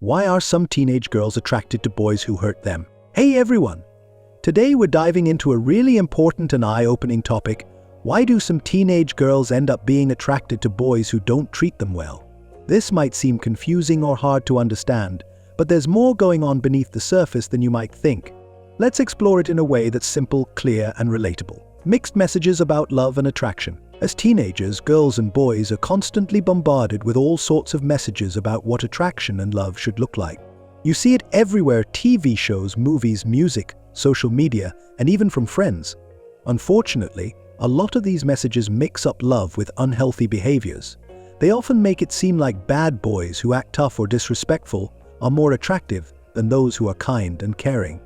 Why are some teenage girls attracted to boys who hurt them? Hey everyone! Today we're diving into a really important and eye-opening topic. Why do some teenage girls end up being attracted to boys who don't treat them well? This might seem confusing or hard to understand, but there's more going on beneath the surface than you might think. Let's explore it in a way that's simple, clear, and relatable. Mixed messages about love and attraction. As teenagers, girls and boys are constantly bombarded with all sorts of messages about what attraction and love should look like. You see it everywhere: TV shows, movies, music, social media, and even from friends. Unfortunately, a lot of these messages mix up love with unhealthy behaviors. They often make it seem like bad boys who act tough or disrespectful are more attractive than those who are kind and caring.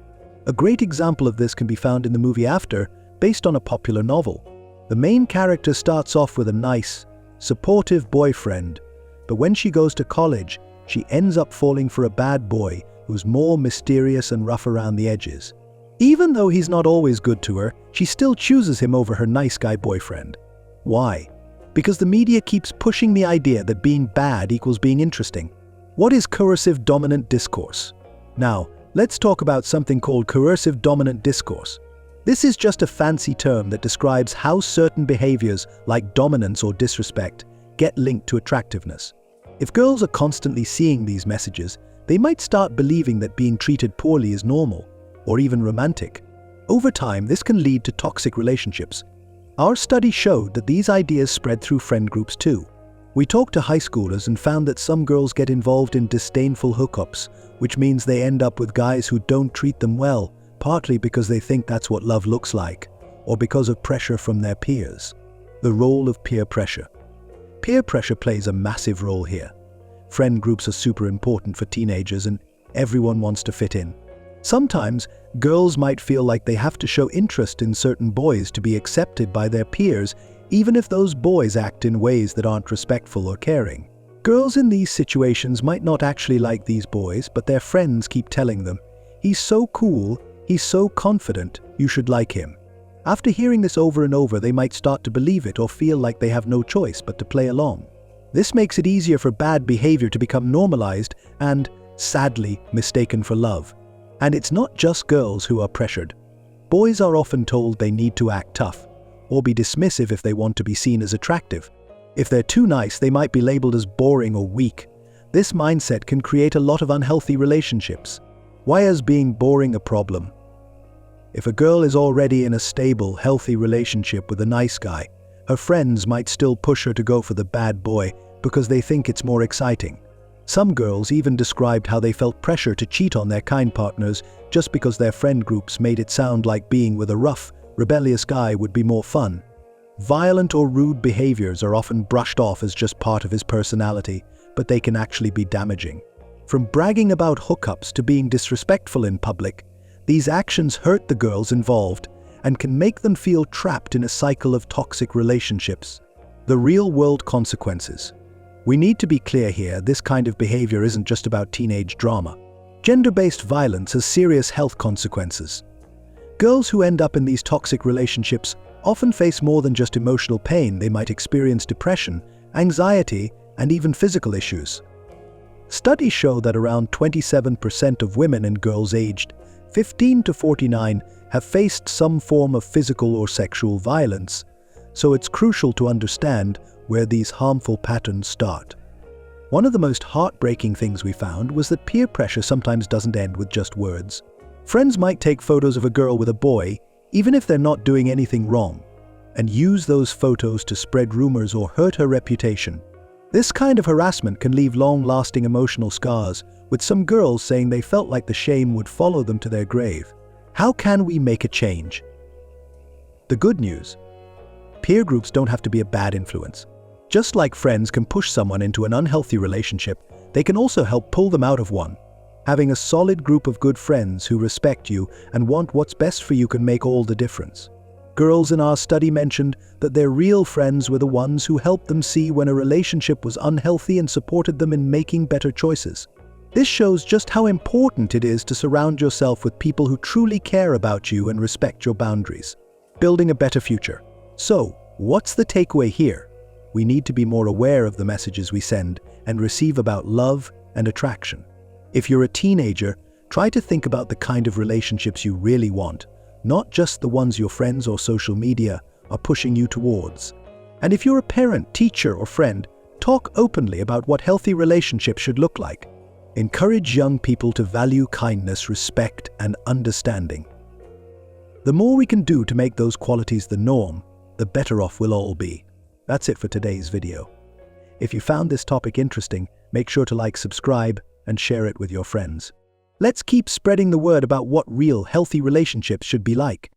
A great example of this can be found in the movie After, based on a popular novel. The main character starts off with a nice, supportive boyfriend, but when she goes to college, she ends up falling for a bad boy who's more mysterious and rough around the edges. Even though he's not always good to her, she still chooses him over her nice guy boyfriend. Why? Because the media keeps pushing the idea that being bad equals being interesting. What is coercive dominant discourse? Now, let's talk about something called coercive dominant discourse. This is just a fancy term that describes how certain behaviors, like dominance or disrespect, get linked to attractiveness. If girls are constantly seeing these messages, they might start believing that being treated poorly is normal, or even romantic. Over time, this can lead to toxic relationships. Our study showed that these ideas spread through friend groups too. We talked to high schoolers and found that some girls get involved in disdainful hookups, which means they end up with guys who don't treat them well, partly because they think that's what love looks like, or because of pressure from their peers. The role of peer pressure. Peer pressure plays a massive role here. Friend groups are super important for teenagers and everyone wants to fit in. Sometimes, girls might feel like they have to show interest in certain boys to be accepted by their peers, even if those boys act in ways that aren't respectful or caring. Girls in these situations might not actually like these boys, but their friends keep telling them, "He's so cool, he's so confident, you should like him." After hearing this over and over, they might start to believe it or feel like they have no choice but to play along. This makes it easier for bad behavior to become normalized and, sadly, mistaken for love. And it's not just girls who are pressured. Boys are often told they need to act tough, or be dismissive if they want to be seen as attractive. If they're too nice, they might be labeled as boring or weak. This mindset can create a lot of unhealthy relationships. Why is being boring a problem? If a girl is already in a stable, healthy relationship with a nice guy, her friends might still push her to go for the bad boy because they think it's more exciting. Some girls even described how they felt pressure to cheat on their kind partners just because their friend groups made it sound like being with a rough, rebellious guy would be more fun. Violent or rude behaviors are often brushed off as just part of his personality, but they can actually be damaging. From bragging about hookups to being disrespectful in public, these actions hurt the girls involved and can make them feel trapped in a cycle of toxic relationships. The real-world consequences. We need to be clear here, this kind of behavior isn't just about teenage drama. Gender-based violence has serious health consequences. Girls who end up in these toxic relationships often face more than just emotional pain. They might experience depression, anxiety, and even physical issues. Studies show that around 27% of women and girls aged 15 to 49 have faced some form of physical or sexual violence, so it's crucial to understand where these harmful patterns start. One of the most heartbreaking things we found was that peer pressure sometimes doesn't end with just words. Friends might take photos of a girl with a boy, even if they're not doing anything wrong, and use those photos to spread rumors or hurt her reputation. This kind of harassment can leave long-lasting emotional scars, with some girls saying they felt like the shame would follow them to their grave. How can we make a change? The good news: peer groups don't have to be a bad influence. Just like friends can push someone into an unhealthy relationship, they can also help pull them out of one. Having a solid group of good friends who respect you and want what's best for you can make all the difference. Girls in our study mentioned that their real friends were the ones who helped them see when a relationship was unhealthy and supported them in making better choices. This shows just how important it is to surround yourself with people who truly care about you and respect your boundaries. Building a better future. So, what's the takeaway here? We need to be more aware of the messages we send and receive about love and attraction. If you're a teenager, try to think about the kind of relationships you really want, not just the ones your friends or social media are pushing you towards. And if you're a parent, teacher, or friend, talk openly about what healthy relationships should look like. Encourage young people to value kindness, respect, and understanding. The more we can do to make those qualities the norm, the better off we'll all be. That's it for today's video. If you found this topic interesting, make sure to like, subscribe, and share it with your friends. Let's keep spreading the word about what real, healthy relationships should be like.